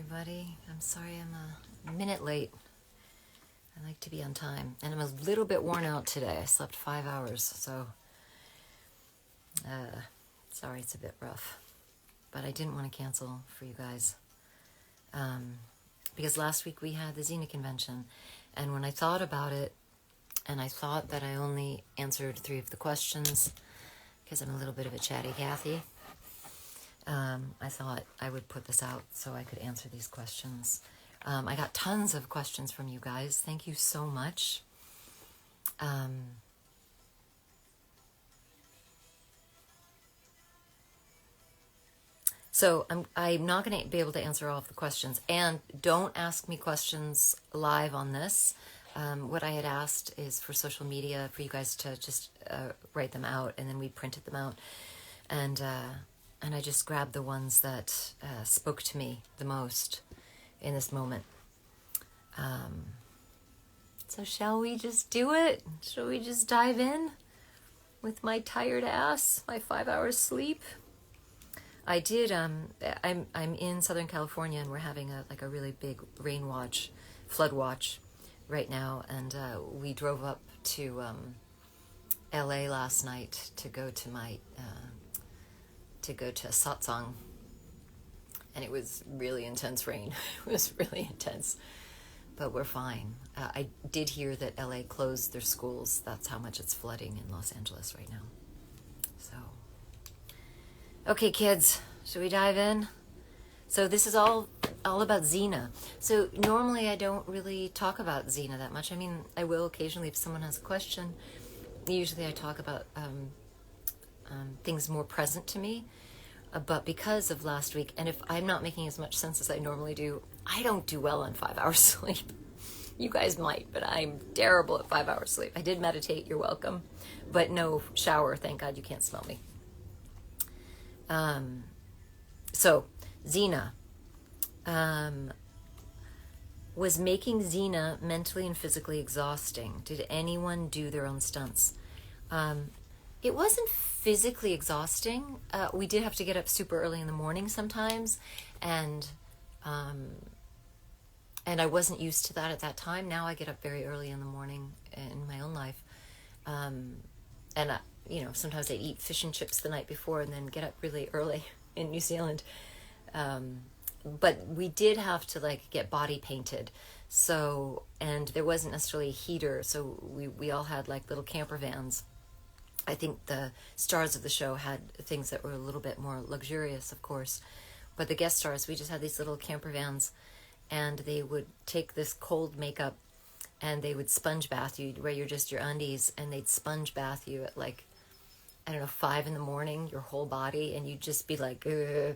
everybody. I'm sorry I'm a minute late. I like to be on time. And I'm a little bit worn out today. I slept 5 hours, so sorry it's a bit rough. But I didn't want to cancel for you guys. Because last week we had the Xena convention. And when I thought about it, and I thought that I only answered 3 of the questions, because I'm a little bit of a chatty Cathy, I thought I would put this out so I could answer these questions. I got tons of questions from you guys. Thank you so much. So I'm not going to be able to answer all of the questions. And don't ask me questions live on this. What I had asked is for social media, for you guys to just write them out, and then we printed them out. And I just grabbed the ones that spoke to me the most in this moment. So shall we just do it? Shall we just dive in with my tired ass, my 5 hours sleep? I did, I'm in Southern California, and we're having a really big rain watch, flood watch right now. And we drove up to LA last night to go to satsang, and it was really intense rain. It was really intense, but we're fine. I did hear that LA closed their schools. That's how much it's flooding in Los Angeles right now. So, okay, kids, should we dive in? So this is all about Xena. So normally I don't really talk about Xena that much. I mean, I will occasionally if someone has a question. Usually I talk about things more present to me. But because of last week, and if I'm not making as much sense as I normally do, I don't do well on 5 hours sleep. You guys might, but I'm terrible at 5 hours sleep. I did meditate, you're welcome. But no shower, thank God you can't smell me. So, Xena. Was making Xena mentally and physically exhausting? Did anyone do their own stunts? It wasn't physically exhausting. We did have to get up super early in the morning sometimes, and I wasn't used to that at that time. Now I get up very early in the morning in my own life, and sometimes I eat fish and chips the night before and then get up really early in New Zealand. But we did have to get body painted, so, and there wasn't necessarily a heater, so we all had little camper vans. I think the stars of the show had things that were a little bit more luxurious, of course. But the guest stars, we just had these little camper vans, and they would take this cold makeup and they would sponge bath you. You'd wear just your undies, and they'd sponge bath you at 5 in the morning, your whole body, and you'd just be like, ugh.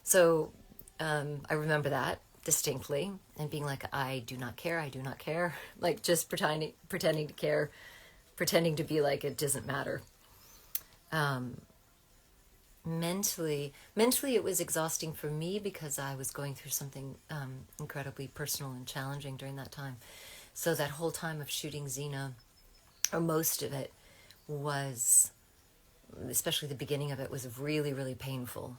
So I remember that distinctly, and being like, I do not care, just pretending to care, pretending to be like it doesn't matter. Mentally it was exhausting for me because I was going through something incredibly personal and challenging during that time. So that whole time of shooting Xena, or most of it, was, especially the beginning of it, was really, really painful.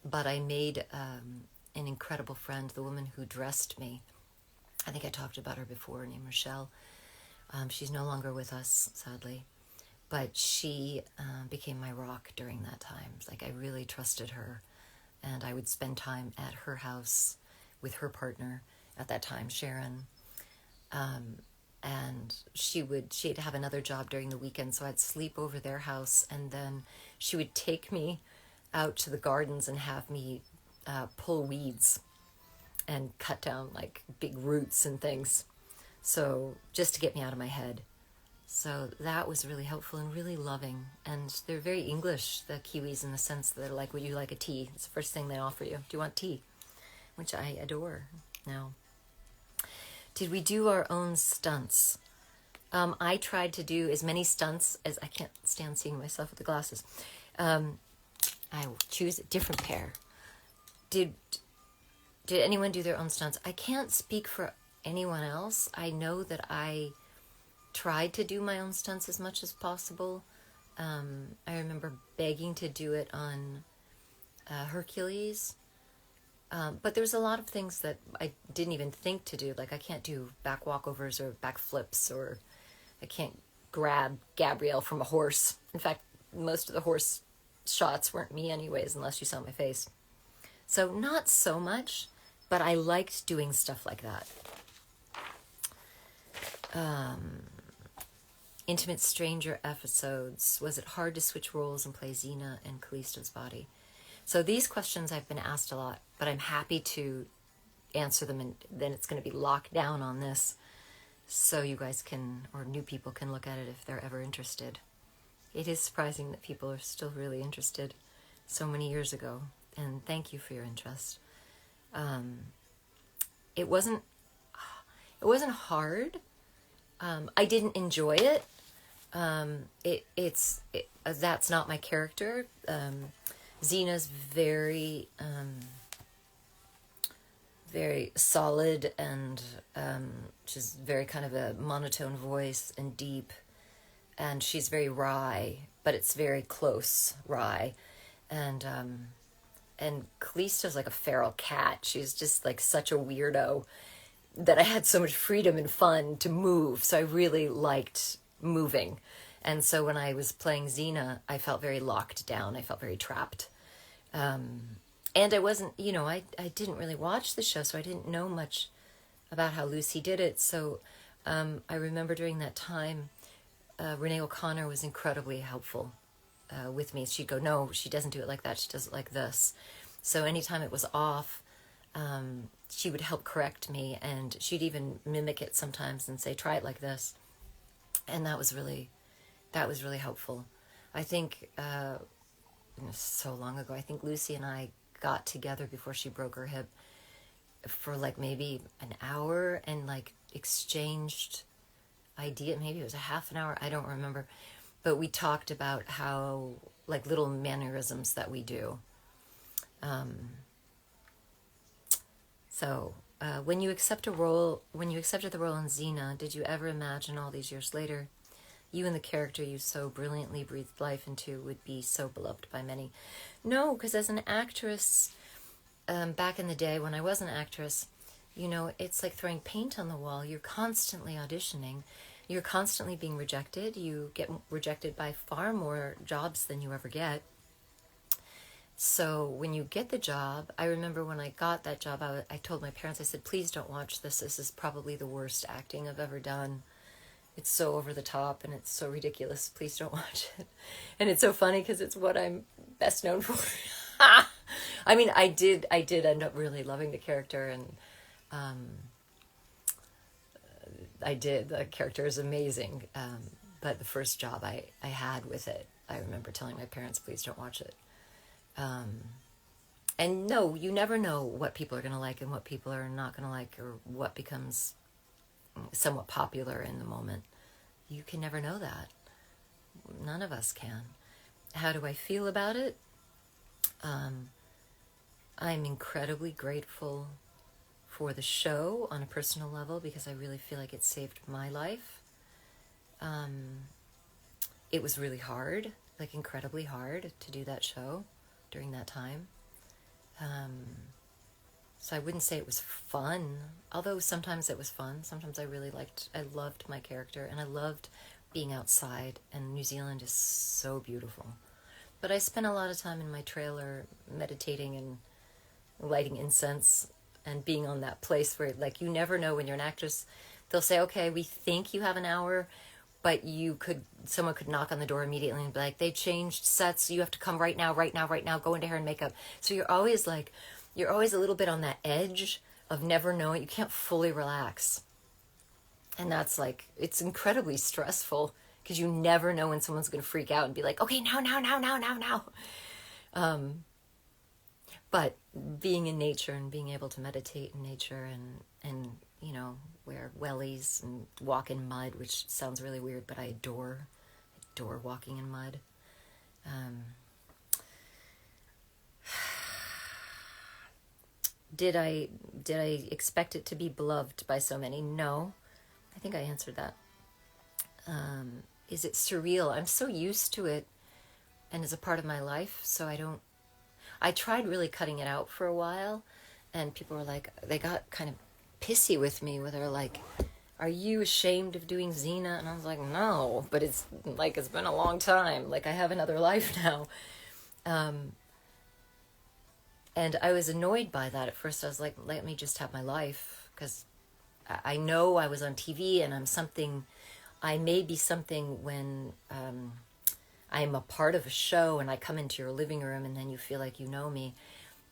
But I made an incredible friend, the woman who dressed me. I think I talked about her before, named Rochelle. She's no longer with us, sadly, but she became my rock during that time. I really trusted her, and I would spend time at her house with her partner at that time, Sharon. And she'd have another job during the weekend, so I'd sleep over their house, and then she would take me out to the gardens and have me pull weeds and cut down big roots and things. So just to get me out of my head. So that was really helpful and really loving. And they're very English, the Kiwis, in the sense that they're like, would you like a tea? It's the first thing they offer you. Do you want tea? Which I adore now. Did we do our own stunts? I tried to do as many stunts as I can't stand seeing myself with the glasses. I will choose a different pair. Did anyone do their own stunts? I can't speak for anyone else. I know that I tried to do my own stunts as much as possible. I remember begging to do it on Hercules. But there's a lot of things that I didn't even think to do. Like I can't do back walkovers or back flips, or I can't grab Gabrielle from a horse. In fact, most of the horse shots weren't me anyways, unless you saw my face. So not so much, but I liked doing stuff like that. Intimate stranger episodes. Was it hard to switch roles and play Xena and Callisto's body? So these questions I've been asked a lot, but I'm happy to answer them, and then it's going to be locked down on this, so you guys can, or new people can look at it if they're ever interested. It is surprising that people are still really interested so many years ago, and thank you for your interest. It wasn't hard. I didn't enjoy it. That's not my character. Xena's very solid, and she's very kind of a monotone voice and deep, and she's very wry, but it's very close wry, and Callisto's like a feral cat. She's just like such a weirdo that I had so much freedom and fun to move, so I really liked moving. And so when I was playing Xena, I felt very locked down. I felt very trapped. And I wasn't, I didn't really watch the show, so I didn't know much about how Lucy did it. So I remember during that time, Renee O'Connor was incredibly helpful with me. She'd go, no, she doesn't do it like that. She does it like this. So anytime it was off, she would help correct me, and she'd even mimic it sometimes and say, try it like this. And that was really helpful. I think, so long ago, I think Lucy and I got together before she broke her hip for like maybe an hour and like exchanged maybe it was a half an hour, I don't remember, but we talked about how like little mannerisms that we do. When you accepted the role in Xena, did you ever imagine all these years later you and the character you so brilliantly breathed life into would be so beloved by many? No, because as an actress, back in the day when I was an actress, it's like throwing paint on the wall. You're constantly auditioning. You're constantly being rejected. You get rejected by far more jobs than you ever get. So when you get the job, I remember when I got that job, I told my parents, I said, please don't watch this. This is probably the worst acting I've ever done. It's so over the top and it's so ridiculous. Please don't watch it. And it's so funny because it's what I'm best known for. I mean, I did end up really loving the character, and I did. The character is amazing. But the first job I had with it, I remember telling my parents, please don't watch it. And no, you never know what people are going to like and what people are not going to like, or what becomes somewhat popular in the moment. You can never know that. None of us can. How do I feel about it? I'm incredibly grateful for the show on a personal level, because I really feel like it saved my life. It was really hard, like incredibly hard to do that show during that time. So I wouldn't say it was fun, although sometimes it was fun. Sometimes I loved my character, and I loved being outside, and New Zealand is so beautiful. But I spent a lot of time in my trailer meditating and lighting incense and being on that place where, like, you never know when you're an actress. They'll say, okay, we think you have an hour, but someone could knock on the door immediately and be like, they changed sets, you have to come right now, go into hair and makeup. So you're always a little bit on that edge of never knowing. You can't fully relax. And that's like, it's incredibly stressful, because you never know when someone's going to freak out and be like, okay, now. But being in nature and being able to meditate in nature and wear wellies and walk in mud, which sounds really weird, but I adore walking in mud. Did I expect it to be beloved by so many? No. I think I answered that. Is it surreal? I'm so used to it, and it's a part of my life, so I tried really cutting it out for a while, and people were like, they got kind of pissy with me, where they're like, are you ashamed of doing Xena? And I was like, no, but it's like, it's been a long time. Like, I have another life now. And I was annoyed by that at first. I was like, let me just have my life, because I know I was on TV and I may be something when I'm a part of a show and I come into your living room and then you feel like you know me.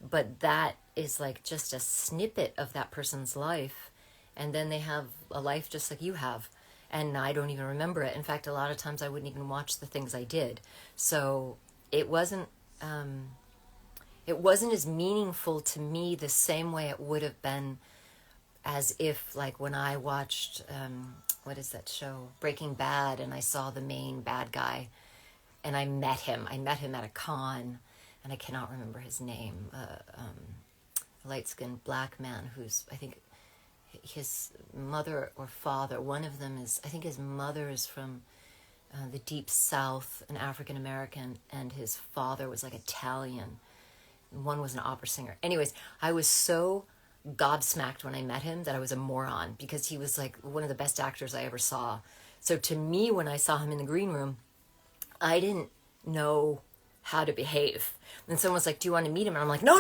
But that is like just a snippet of that person's life. And then they have a life just like you have. And I don't even remember it. In fact, a lot of times I wouldn't even watch the things I did. So it wasn't as meaningful to me the same way it would have been as if, like, when I watched, what is that show? Breaking Bad, and I saw the main bad guy, and I met him. I met him at a con, and I cannot remember his name. A light-skinned black man who's, I think, his mother or father, one of them is, I think his mother is from the deep South, an African American, and his father was like Italian. One was an opera singer. Anyways, I was so gobsmacked when I met him that I was a moron, because he was like one of the best actors I ever saw. So to me, when I saw him in the green room, I didn't know how to behave. And someone was like, do you want to meet him? And I'm like, no.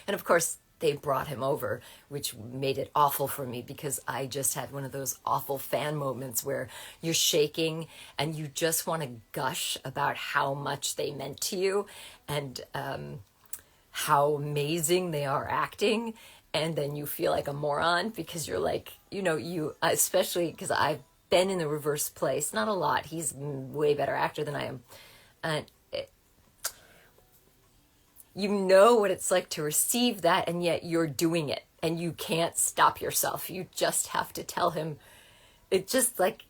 And of course, they brought him over, which made it awful for me, because I just had one of those awful fan moments where you're shaking and you just want to gush about how much they meant to you and how amazing they are acting. And then you feel like a moron, because you're like, you, especially because I've been in the reverse place, not a lot. He's a way better actor than I am. And you know what it's like to receive that, and yet you're doing it and you can't stop yourself. You just have to tell him. It's like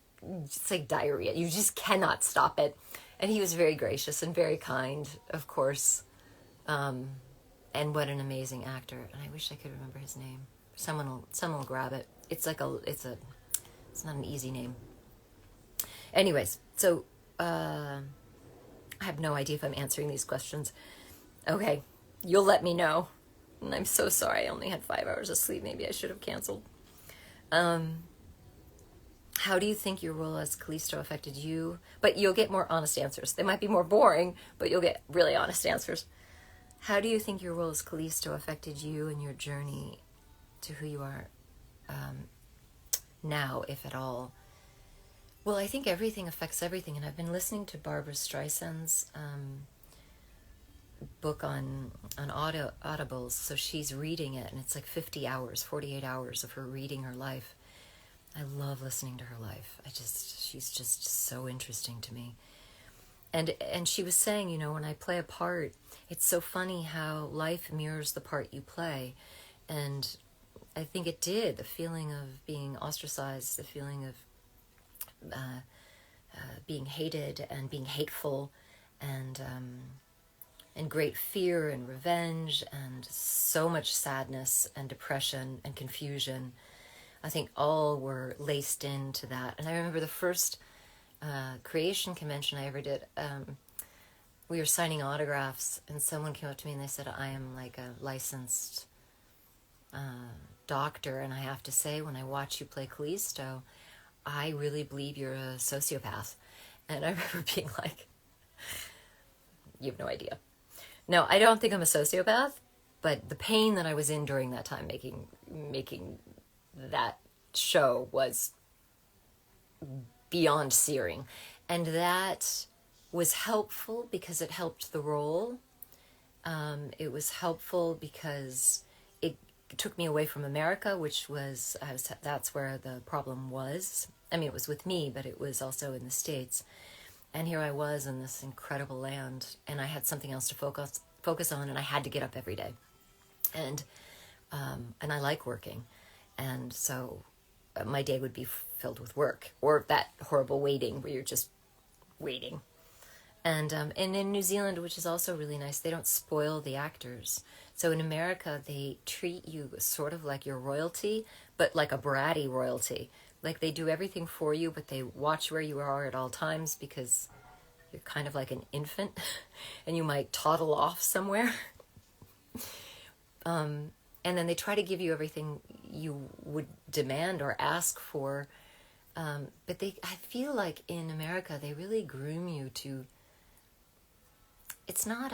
diarrhea. You just cannot stop it. And he was very gracious and very kind, of course. And what an amazing actor. And I wish I could remember his name. Someone will grab it. It's not an easy name. Anyways, so I have no idea if I'm answering these questions. Okay, you'll let me know. And I'm so sorry, I only had 5 hours of sleep. Maybe I should have canceled. How do you think your role as Callisto affected you? But you'll get more honest answers. They might be more boring, but you'll get really honest answers. How do you think your role as Callisto affected you and your journey to who you are now, if at all? Well, I think everything affects everything. And I've been listening to Barbara Streisand's book on audibles, so she's reading it, and it's like 50 hours, 48 hours of her reading her life. I love listening to her life. She's just so interesting to me. And she was saying, when I play a part, it's so funny how life mirrors the part you play. And I think it did. The feeling of being ostracized, the feeling of being hated and being hateful, and great fear and revenge and so much sadness and depression and confusion. I think all were laced into that. And I remember the first creation convention I ever did, we were signing autographs, and someone came up to me and they said, I am like a licensed doctor, and I have to say, when I watch you play Callisto, I really believe you're a sociopath. And I remember being like, you have no idea. No, I don't think I'm a sociopath, but the pain that I was in during that time making that show was beyond searing. And that was helpful because it helped the role. It was helpful because it took me away from America, that's where the problem was. I mean, it was with me, but it was also in the States. And here I was in this incredible land, and I had something else to focus on, and I had to get up every day. And I like working. And so my day would be filled with work, or that horrible waiting where you're just waiting. And in New Zealand, which is also really nice, they don't spoil the actors. So in America, they treat you sort of like you're royalty, but like a bratty royalty. Like, they do everything for you, but they watch where you are at all times, because you're kind of like an infant and you might toddle off somewhere. And then they try to give you everything you would demand or ask for. But I feel like in America, they really groom you to, it's not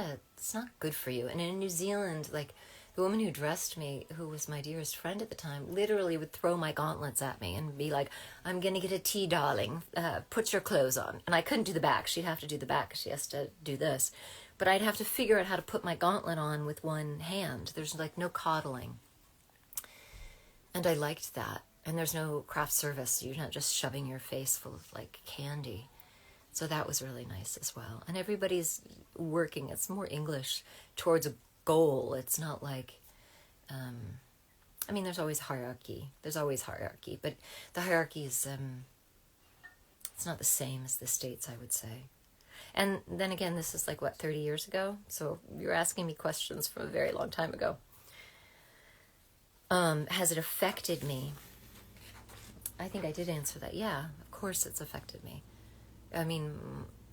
good for you. And in New Zealand, like, the woman who dressed me, who was my dearest friend at the time, literally would throw my gauntlets at me and be like, "I'm going to get a tea, darling. Put your clothes on." And I couldn't do the back. She'd have to do the back. She has to do this. But I'd have to figure out how to put my gauntlet on with one hand. There's like no coddling. And I liked that. And there's no craft service. You're not just shoving your face full of like candy. So that was really nice as well. And everybody's working. It's more English towards a goal. It's not like, I mean, there's always hierarchy. But the hierarchy is, it's not the same as the States, I would say. And then again, this is like, what, 30 years ago? So you're asking me questions from a very long time ago. Has it affected me? I think I did answer that. Yeah, of course it's affected me. I mean,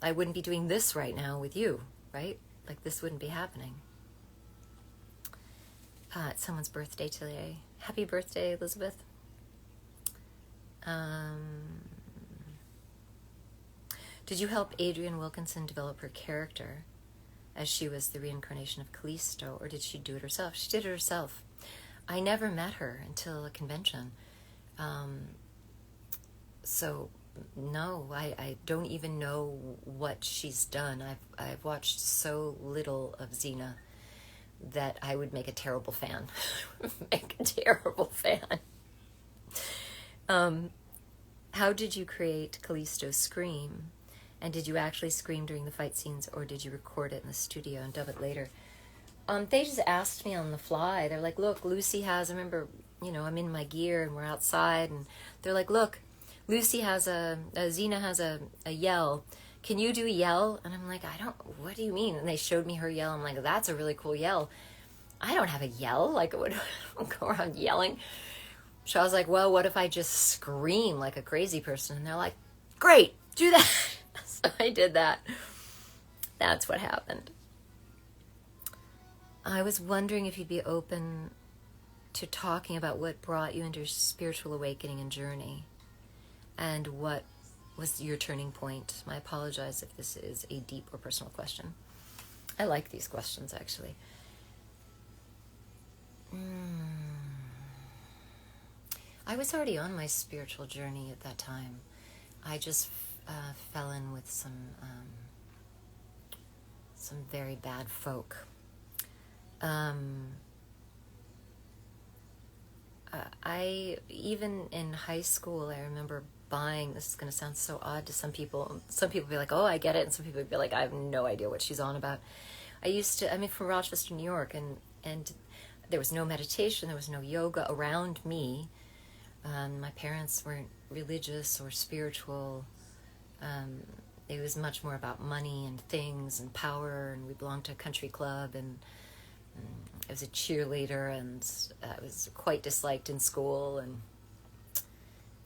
I wouldn't be doing this right now with you, right? Like, this wouldn't be happening. It's someone's birthday today. Happy birthday, Elizabeth. Did you help Adrienne Wilkinson develop her character as she was the reincarnation of Callisto, or did she do it herself? She did it herself. I never met her until a convention. So, no, I don't even know what she's done. I've watched so little of Xena that I would make a terrible fan. How did you create Callisto's scream? And did you actually scream during the fight scenes, or did you record it in the studio and dub it later? They just asked me on the fly. They're like, "Look, Lucy has," I remember, I'm in my gear and we're outside, and they're like, "Look, Lucy has Xena has a yell. Can you do a yell?" And I'm like, "What do you mean?" And they showed me her yell. I'm like, "That's a really cool yell. I don't have a yell. Like, I don't go around yelling." So I was like, "Well, what if I just scream like a crazy person?" And they're like, "Great, do that." So I did that. That's what happened. I was wondering if you'd be open to talking about what brought you into your spiritual awakening and journey, and what was your turning point. I apologize if this is a deep or personal question. I like these questions, actually. I was already on my spiritual journey at that time. I just fell in with some very bad folk. I, even in high school, I remember buying, this is going to sound so odd to some people. Some people be like, "Oh, I get it." And some people would be like, "I have no idea what she's on about." I'm from Rochester, New York, and there was no meditation, there was no yoga around me. My parents weren't religious or spiritual. It was much more about money and things and power, and we belonged to a country club, and I was a cheerleader, and I was quite disliked in school, and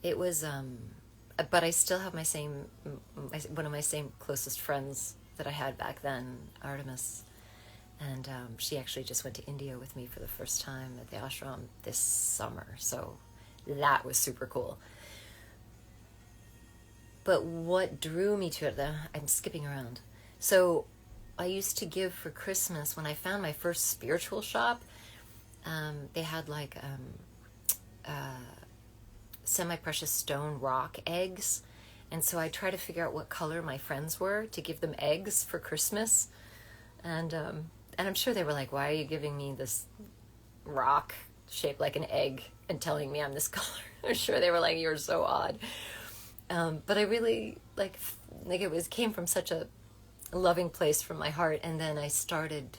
it was, but I still have one of my same closest friends that I had back then, Artemis, and she actually just went to India with me for the first time at the ashram this summer, so that was super cool. But what drew me to it, I'm skipping around. So I used to give for Christmas, when I found my first spiritual shop, they had like semi-precious stone rock eggs. And so I tried to figure out what color my friends were to give them eggs for Christmas. And I'm sure they were like, "Why are you giving me this rock shaped like an egg and telling me I'm this color?" I'm sure they were like, "You're so odd." But I really came from such a loving place from my heart. And then I started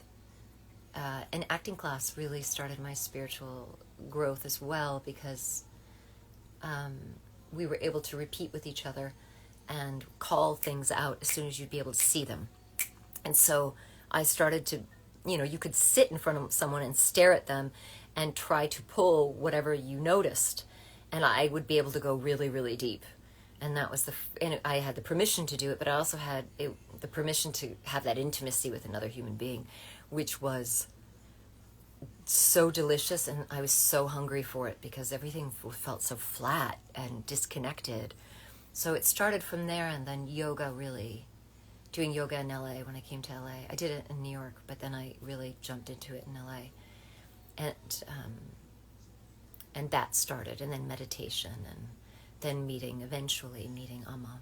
an acting class. Really started my spiritual growth as well, because we were able to repeat with each other and call things out as soon as you'd be able to see them. And so I started to, you could sit in front of someone and stare at them and try to pull whatever you noticed, and I would be able to go really, really deep. And that was and I had the permission to do it, but I also had the permission to have that intimacy with another human being, which was so delicious, and I was so hungry for it because everything felt so flat and disconnected. So it started from there, and then yoga, really doing yoga in LA. When I came to LA, I did it in New York, but then I really jumped into it in LA, and that started, and then meditation, and then eventually meeting Amma.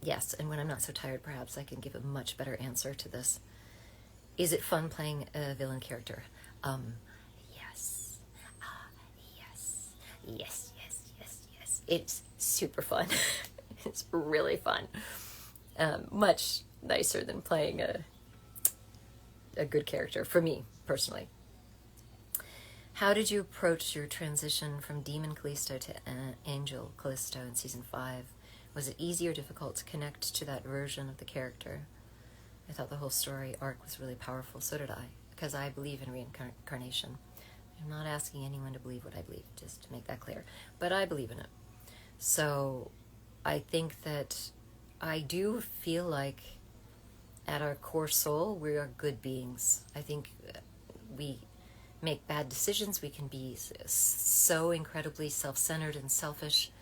Yes, and when I'm not so tired, perhaps I can give a much better answer to this. Is it fun playing a villain character? Yes. Yes. Yes, yes, yes, yes. It's super fun. It's really fun. Much nicer than playing a good character, for me, personally. How did you approach your transition from Demon Callisto to Angel Callisto in Season 5? Was it easy or difficult to connect to that version of the character? I thought the whole story arc was really powerful. So did I, because I believe in reincarnation. I'm not asking anyone to believe what I believe, just to make that clear. But I believe in it. So I think that I do feel like at our core soul, we are good beings. I think we make bad decisions. We can be so incredibly self-centered and selfish,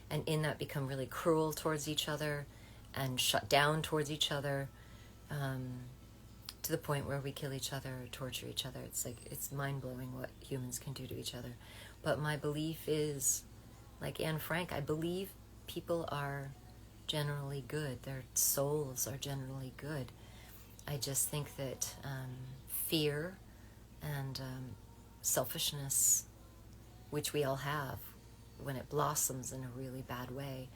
and in that become really cruel towards each other and shut down towards each other, to the point where we kill each other or torture each other. It's mind-blowing what humans can do to each other. But my belief is, like Anne Frank, I believe people are generally good. Their souls are generally good. I just think that fear and selfishness, which we all have when it blossoms in a really bad way,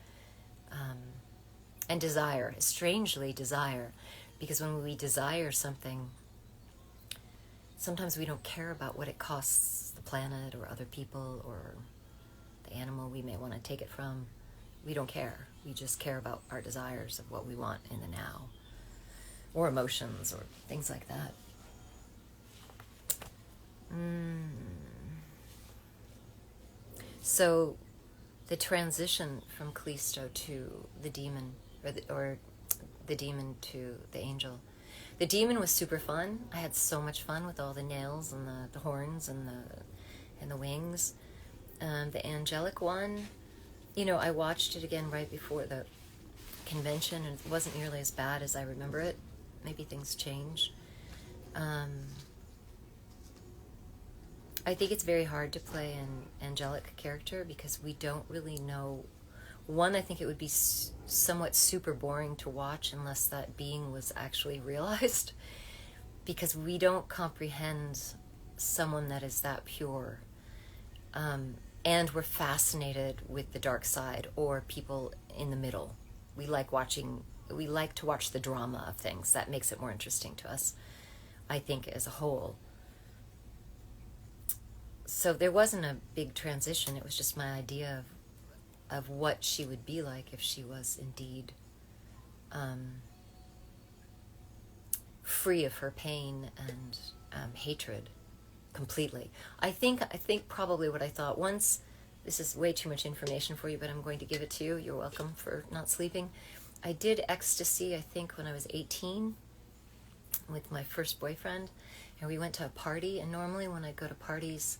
and desire, strangely desire, because when we desire something, sometimes we don't care about what it costs the planet or other people or the animal we may want to take it from. We don't care. We just care about our desires of what we want in the now, or emotions or things like that. So the transition from Callisto to the demon, or the demon to the angel. The demon was super fun. I had so much fun with all the nails and the horns and the wings. The angelic one, I watched it again right before the convention, and it wasn't nearly as bad as I remember it. Maybe things change. I think it's very hard to play an angelic character because we don't really know. One, I think it would be somewhat super boring to watch unless that being was actually realized, because we don't comprehend someone that is that pure. And we're fascinated with the dark side or people in the middle. We like to watch the drama of things. That makes it more interesting to us, I think, as a whole. So there wasn't a big transition. It was just my idea of what she would be like if she was indeed free of her pain and hatred completely. I think probably what I thought once, this is way too much information for you, but I'm going to give it to you. You're welcome for not sleeping. I did ecstasy, I think, when I was 18 with my first boyfriend, and we went to a party, and normally when I go to parties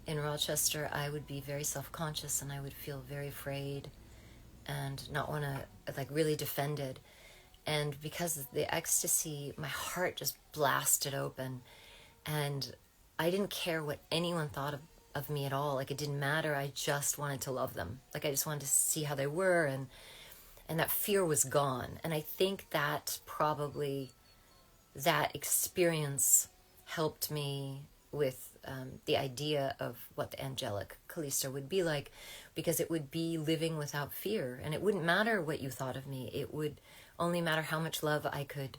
in Rochester, I would be very self-conscious and I would feel very afraid and not want to, really defended. And because of the ecstasy, my heart just blasted open, and I didn't care what anyone thought of me at all. It didn't matter. I just wanted to love them. I just wanted to see how they were, and that fear was gone. And I think that probably that experience helped me with the idea of what the angelic Callisto would be like, because it would be living without fear, and it wouldn't matter what you thought of me. It would only matter how much love I could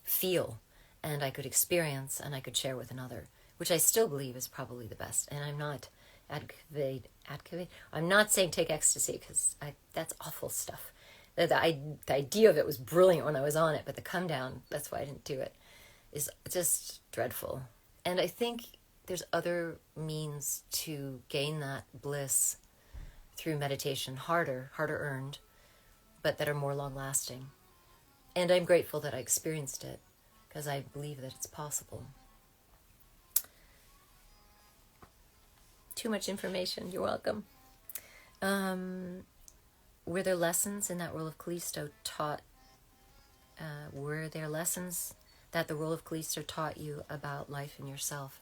feel and I could experience and I could share with another, which I still believe is probably the best. And I'm not I'm not saying take ecstasy, because that's awful stuff. The idea of it was brilliant when I was on it, but the come down, that's why I didn't do it, is just dreadful. And I think there's other means to gain that bliss through meditation, harder earned, but that are more long lasting. And I'm grateful that I experienced it, because I believe that it's possible. Too much information. You're welcome. Were there lessons in that role of Callisto taught? Were there lessons that the role of Callisto taught you about life and yourself?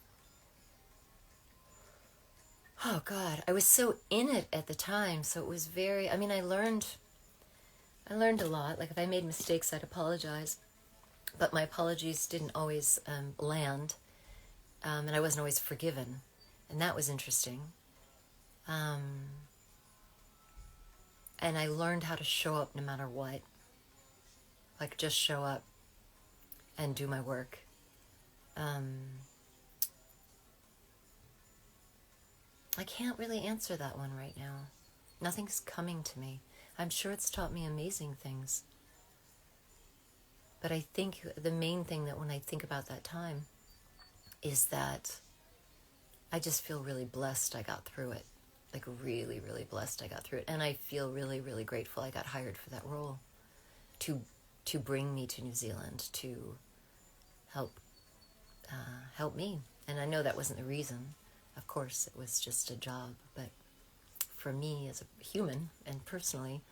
Oh God, I was so in it at the time, so it was very. I mean, I learned a lot. Like if I made mistakes, I'd apologize, but my apologies didn't always land, and I wasn't always forgiven, and that was interesting. And I learned how to show up no matter what. Like just show up and do my work. I can't really answer that one right now. Nothing's coming to me. I'm sure it's taught me amazing things. But I think the main thing that when I think about that time is that I just feel really blessed I got through it. Like really, really blessed I got through it. And I feel really, really grateful I got hired for that role to bring me to New Zealand, to help me. And I know that wasn't the reason. Of course, it was just a job. But for me as a human and personally,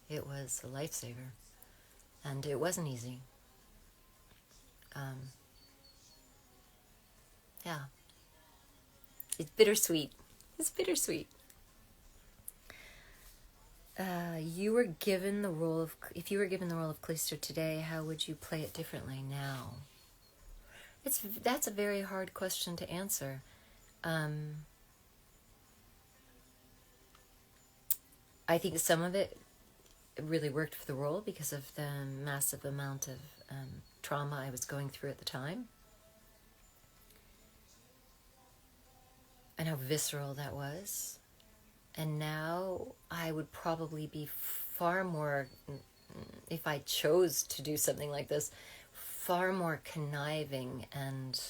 it was a lifesaver. And it wasn't easy. Yeah. It's bittersweet. It's bittersweet. If you were given the role of Callisto today, how would you play it differently now? That's a very hard question to answer. I think some of it really worked for the role because of the massive amount of trauma I was going through at the time. And how visceral that was. And now I would probably be far more, if I chose to do something like this, far more conniving and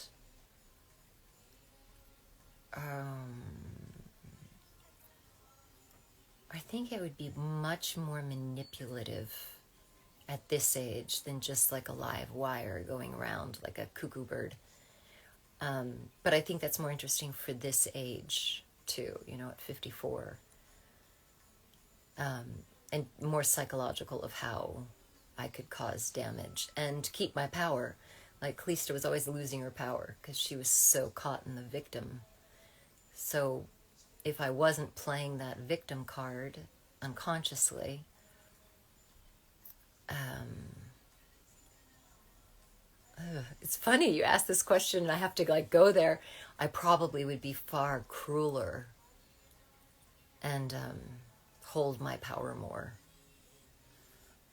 I think it would be much more manipulative at this age than just like a live wire going around like a cuckoo bird. But I think that's more interesting for this age too, at 54. And more psychological of how I could cause damage and keep my power. Like Callisto was always losing her power because she was so caught in the victim. So if I wasn't playing that victim card unconsciously, it's funny you ask this question and I have to go there. I probably would be far crueler and hold my power more.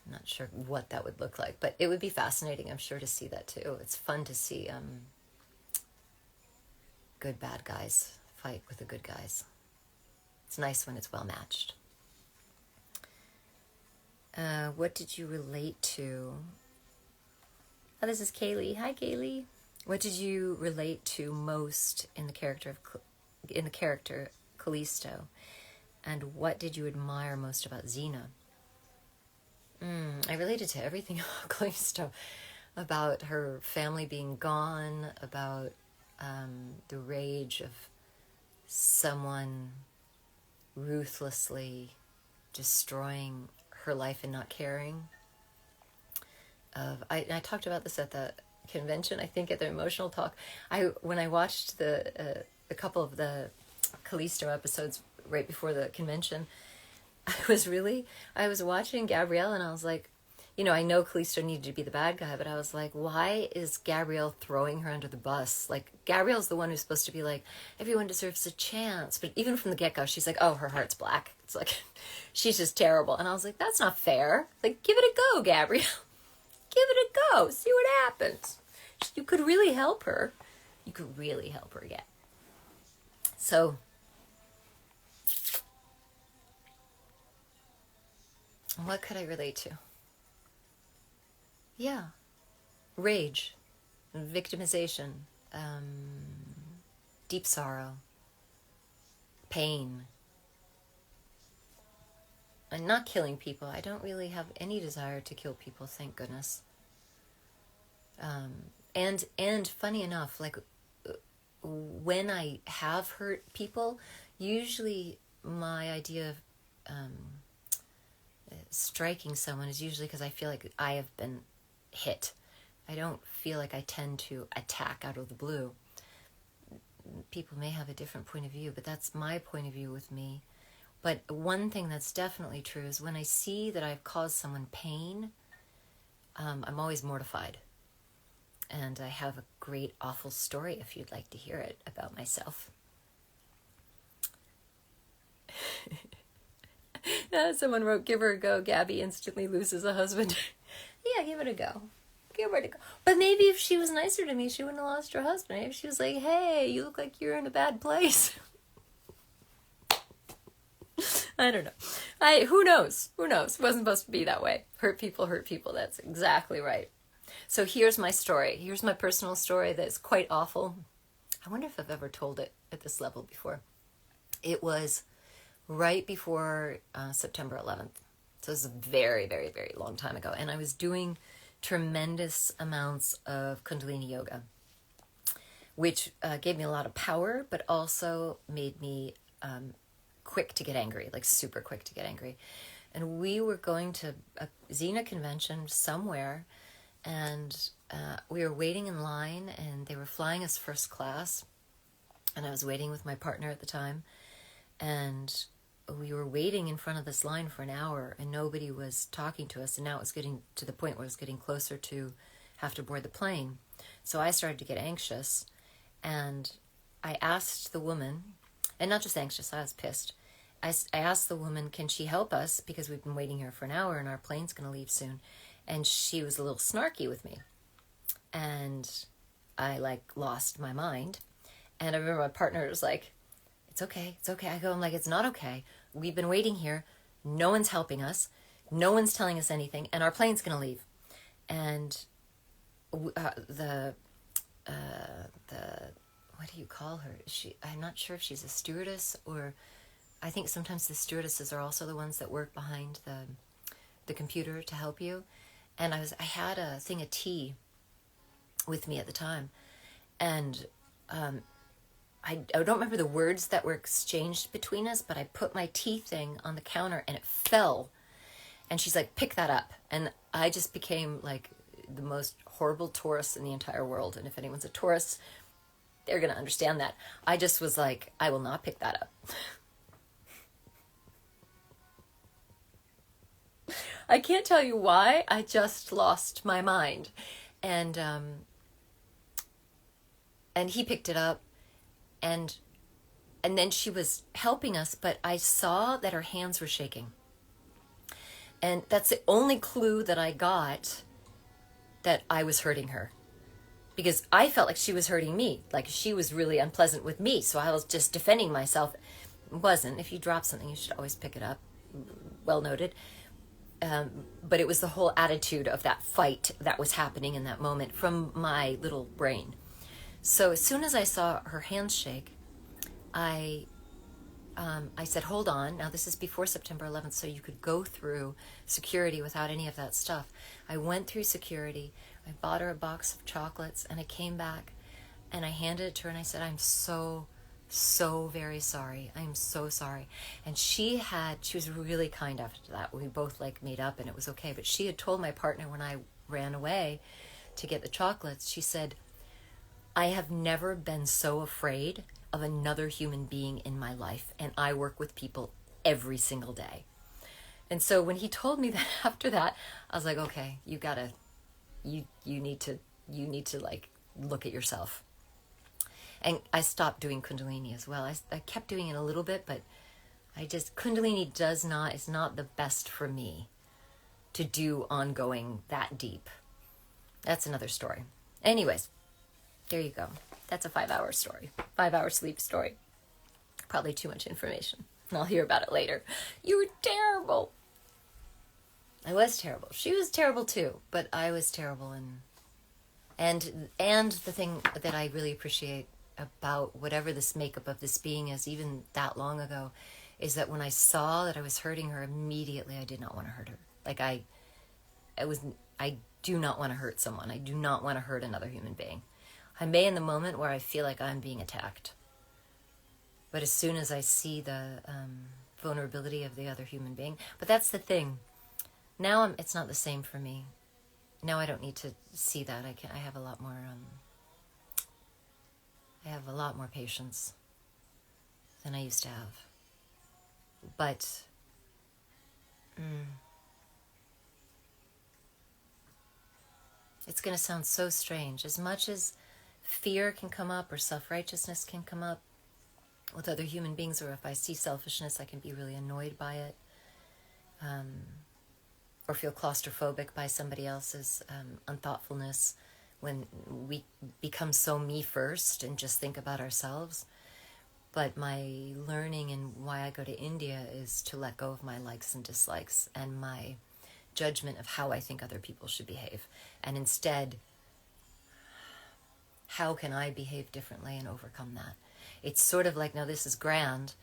I'm not sure what that would look like, but it would be fascinating, I'm sure, to see that too. It's fun to see good bad guys fight with the good guys. It's nice when it's well matched. What did you relate to? Oh, this is Kaylee. Hi, Kaylee. What did you relate to most in the character Callisto? And what did you admire most about Xena? I related to everything about Callisto. About her family being gone, about the rage of someone ruthlessly destroying her life and not caring. I talked about this at the convention, I think at the emotional talk. When I watched a couple of the Callisto episodes right before the convention, I was watching Gabrielle and I was like, I know Callisto needed to be the bad guy, but I was like, why is Gabrielle throwing her under the bus? Like, Gabrielle's the one who's supposed to be like, everyone deserves a chance. But even from the get-go, she's like, oh, her heart's black. It's like, she's just terrible. And I was like, that's not fair. Like, give it a go, Gabrielle. Give it a go. See what happens. You could really help her. You could really help her, yeah. So, what could I relate to? Yeah. Rage, victimization, deep sorrow, pain, and not killing people. I don't really have any desire to kill people, thank goodness. And funny enough, like when I have hurt people, usually my idea of striking someone is usually because I feel like I have been hit. I don't feel like I tend to attack out of the blue. People may have a different point of view, but that's my point of view with me. But one thing that's definitely true is when I see that I've caused someone pain, I'm always mortified. And I have a great, awful story, if you'd like to hear it, about myself. Someone wrote, "Give her a go. Gabby instantly loses a husband." Yeah, give it a go. Give her a go. But maybe if she was nicer to me, she wouldn't have lost her husband. Maybe if she was like, "Hey, you look like you're in a bad place." I don't know. Who knows? Who knows? It wasn't supposed to be that way. Hurt people hurt people. That's exactly right. So here's my story. Here's my personal story that's quite awful. I wonder if I've ever told it at this level before. It was right before September 11th. So it was a very, very, very long time ago. And I was doing tremendous amounts of Kundalini yoga, which gave me a lot of power, but also made me quick to get angry, like super quick to get angry. And we were going to a Xena convention somewhere, and we were waiting in line, and they were flying us first class, and I was waiting with my partner at the time, and we were waiting in front of this line for an hour, and nobody was talking to us, and now it was getting to the point where it was getting closer to have to board the plane. So I started to get anxious, and I asked the woman, and not just anxious, I was pissed. I asked the woman, can she help us, because we've been waiting here for an hour and our plane's going to leave soon. And she was a little snarky with me, and I lost my mind. And I remember my partner was like, it's okay. I go, I'm like, it's not okay. We've been waiting here. No one's helping us. No one's telling us anything. And our plane's going to leave. And the what do you call her? I'm not sure if she's a stewardess, or I think sometimes the stewardesses are also the ones that work behind the computer to help you. And I had a thing of tea with me at the time. And I don't remember the words that were exchanged between us, but I put my tea thing on the counter and it fell. And she's like, pick that up. And I just became like the most horrible tourist in the entire world. And if anyone's a tourist, they're going to understand that. I just was like, I will not pick that up. I can't tell you why. I just lost my mind. And he picked it up. And then she was helping us, but I saw that her hands were shaking. And that's the only clue that I got that I was hurting her. Because I felt like she was hurting me. Like she was really unpleasant with me. So I was just defending myself. It wasn't. If you drop something, you should always pick it up. Well noted. But it was the whole attitude of that fight that was happening in that moment from my little brain. So as soon as I saw her hands shake, I said, hold on. Now this is before September 11th, so you could go through security without any of that stuff. I went through security. I bought her a box of chocolates, and I came back, and I handed it to her, and I said, I'm so very sorry. I'm so sorry. And she was really kind after that. We both made up, and it was okay. But she had told my partner when I ran away to get the chocolates, she said, I have never been so afraid of another human being in my life, and I work with people every single day. And so when he told me that after that, I was like, okay, you need to look at yourself. And I stopped doing Kundalini as well. I kept doing it a little bit, but Kundalini is not the best for me to do ongoing that deep. That's another story. Anyways, there you go. That's a 5-hour story. 5-hour sleep story. Probably too much information. And I'll hear about it later. You were terrible. I was terrible. She was terrible too, but I was terrible. And the thing that I really appreciate about whatever this makeup of this being is, even that long ago, is that when I saw that I was hurting her, immediately I did not want to hurt her. I do not want to hurt someone. I do not want to hurt another human being. I may in the moment where I feel like I'm being attacked. But as soon as I see the vulnerability of the other human being, but that's the thing. Now it's not the same for me. Now I don't need to see that. I have a lot more. I have a lot more patience than I used to have. But it's going to sound so strange. As much as fear can come up or self-righteousness can come up with other human beings, or if I see selfishness, I can be really annoyed by it, or feel claustrophobic by somebody else's unthoughtfulness when we become so me first and just think about ourselves. But my learning and why I go to India is to let go of my likes and dislikes and my judgment of how I think other people should behave. And instead, how can I behave differently and overcome that? It's sort of like, now this is grand,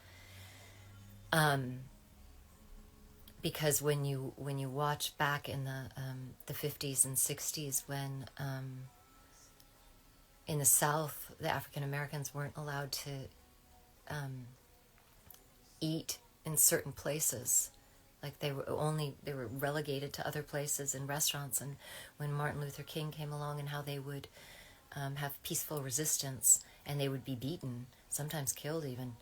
because when you watch back in the 50s and 60s, when in the South, the African Americans weren't allowed to eat in certain places. Like they were relegated to other places in restaurants. And when Martin Luther King came along, and how they would have peaceful resistance, and they would be beaten, sometimes killed even.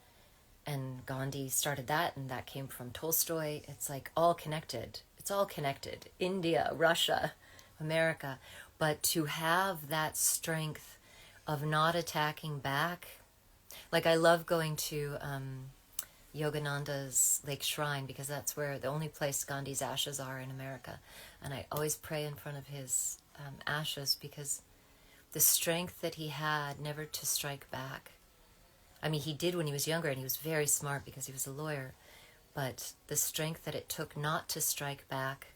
And Gandhi started that, and that came from Tolstoy. It's like all connected. It's all connected. India, Russia, America. But to have that strength of not attacking back. Like I love going to Yogananda's Lake Shrine, because that's where the only place Gandhi's ashes are in America. And I always pray in front of his ashes, because the strength that he had never to strike back. I mean, he did when he was younger, and he was very smart because he was a lawyer. But the strength that it took not to strike back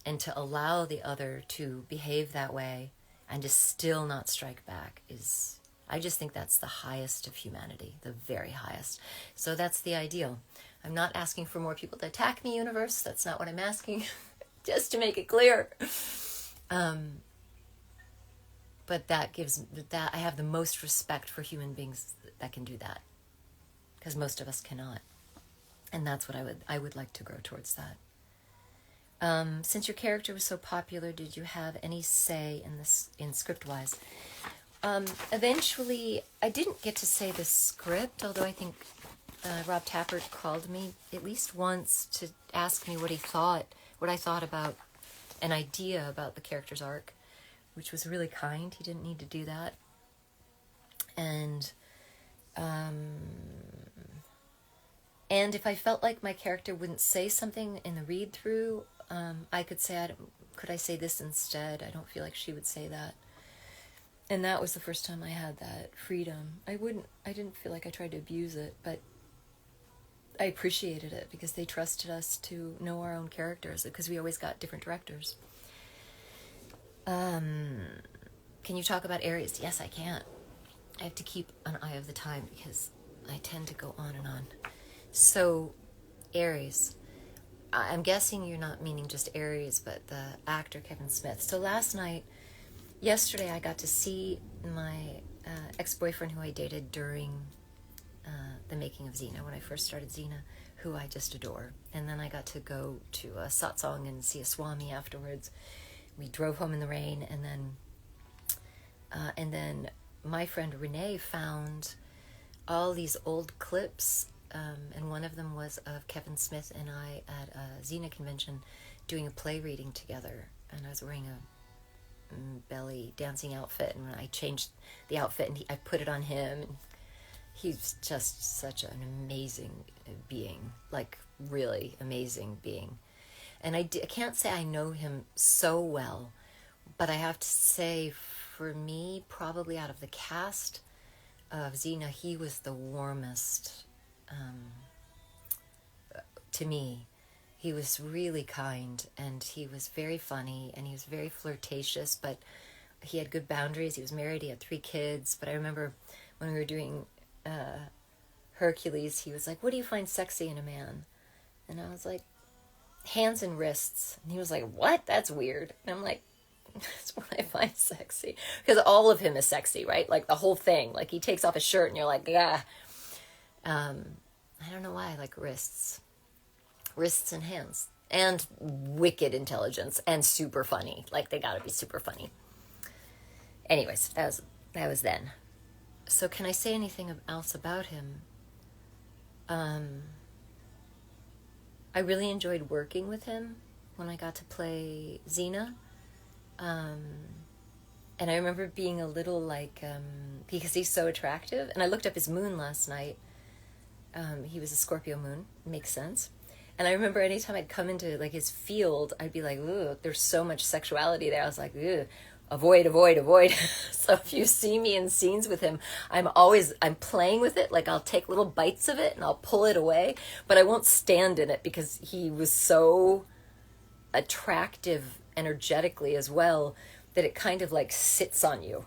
and to allow the other to behave that way and to still not strike back is, I just think that's the highest of humanity, the very highest. So that's the ideal. I'm not asking for more people to attack me, universe. That's not what I'm asking, just to make it clear. But that gives, that I have the most respect for human beings that can do that, because most of us cannot. And that's what I would like to grow towards that. Since your character was so popular, did you have any say in this, in script-wise? Eventually, I didn't get to say the script, although I think Rob Tappert called me at least once to ask me what I thought about an idea about the character's arc, which was really kind. He didn't need to do that. And if I felt like my character wouldn't say something in the read-through, I could say, could I say this instead? I don't feel like she would say that. And that was the first time I had that freedom. I didn't feel like I tried to abuse it, but I appreciated it because they trusted us to know our own characters, because we always got different directors. Can you talk about Aries? Yes, I can. I have to keep an eye of the time because I tend to go on and on. So, Aries. I'm guessing you're not meaning just Aries, but the actor Kevin Smith. So yesterday I got to see my ex-boyfriend who I dated during the making of Xena, when I first started Xena, who I just adore. And then I got to go to a satsang and see a Swami afterwards. We drove home in the rain, and then my friend Renee found all these old clips, and one of them was of Kevin Smith and I at a Xena convention doing a play reading together, and I was wearing a belly dancing outfit, and when I changed the outfit and I put it on him, and he's just such an amazing being, like really amazing being. And I can't say I know him so well, but I have to say, for me, probably out of the cast of Xena, he was the warmest to me. He was really kind, and he was very funny, and he was very flirtatious, but he had good boundaries. He was married, he had 3 kids, but I remember when we were doing Hercules, he was like, what do you find sexy in a man? And I was like, hands and wrists. And he was like, what? That's weird. And I'm like, That's what I find sexy. Because all of him is sexy, right? Like the whole thing. Like he takes off his shirt and you're like, yeah. I don't know why I like wrists. Wrists and hands. And wicked intelligence and super funny. Like they gotta be super funny. Anyways, that was then. So can I say anything else about him? I really enjoyed working with him when I got to play Xena. And I remember being a little like, because he's so attractive, and I looked up his moon last night. He was a Scorpio moon, makes sense. And I remember anytime I'd come into like his field, I'd be like, ooh, there's so much sexuality there. I was like, ooh, avoid, avoid, avoid. So if you see me in scenes with him, I'm playing with it. Like I'll take little bites of it and I'll pull it away, but I won't stand in it because he was so attractive energetically as well that it kind of like sits on you.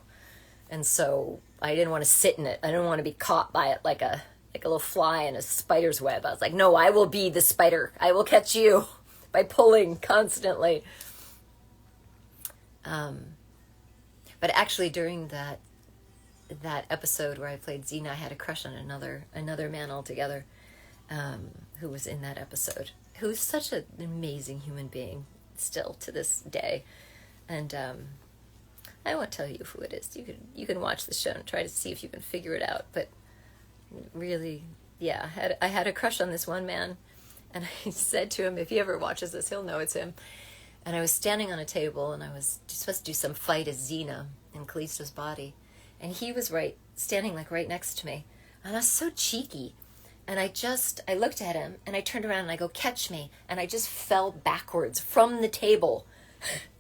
And so I didn't want to sit in it. I didn't want to be caught by it like a little fly in a spider's web. I was like, no, I will be the spider. I will catch you by pulling constantly. But actually during that episode where I played Xena, I had a crush on another man altogether, who was in that episode, who's such an amazing human being still to this day. And I won't tell you who it is. You can watch the show and try to see if you can figure it out. But really, yeah, I had a crush on this one man, and I said to him, if he ever watches this, he'll know it's him. And I was standing on a table, and I was supposed to do some fight as Xena in Callisto's body, and he was standing like right next to me, and I was so cheeky, and I looked at him, and I turned around, and I go, catch me, and I just fell backwards from the table,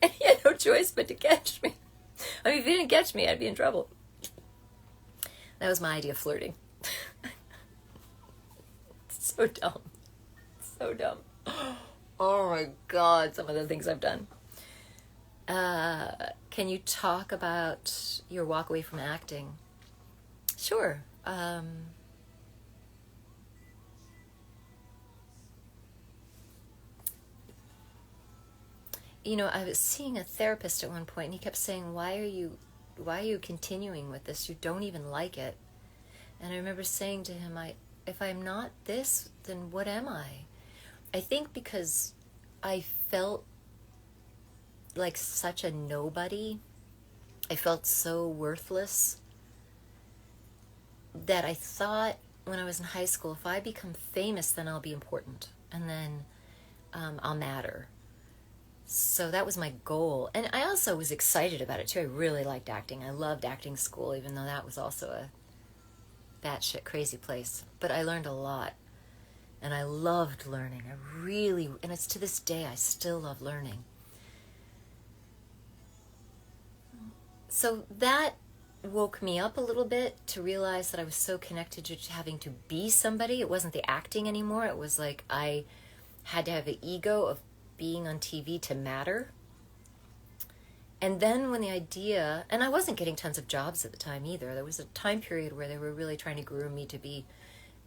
and he had no choice but to catch me. I mean, if he didn't catch me, I'd be in trouble. That was my idea of flirting. So dumb. So dumb. Oh my God, some of the things I've done. Can you talk about your walk away from acting? Sure. I was seeing a therapist at one point, and he kept saying, why are you continuing with this? You don't even like it. And I remember saying to him, if I'm not this, then what am I? I think because I felt like such a nobody. I felt so worthless that I thought when I was in high school, if I become famous, then I'll be important. And then I'll matter. So that was my goal. And I also was excited about it too. I really liked acting. I loved acting school, even though that was also a batshit crazy place. But I learned a lot. And I loved learning. And it's to this day, I still love learning. So that woke me up a little bit to realize that I was so connected to having to be somebody. It wasn't the acting anymore. It was like I had to have the ego of being on TV to matter. And then when the idea, and I wasn't getting tons of jobs at the time either. There was a time period where they were really trying to groom me to be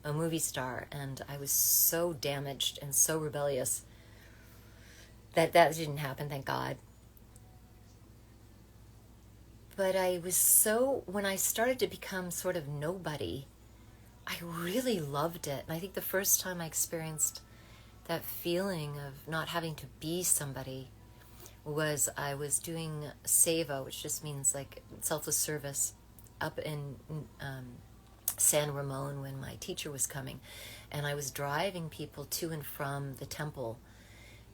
a movie star, and I was so damaged and so rebellious that didn't happen, thank God. But when I started to become sort of nobody, I really loved it. And I think the first time I experienced that feeling of not having to be somebody was I was doing SEVA, which just means like selfless service, up in San Ramon when my teacher was coming. And I was driving people to and from the temple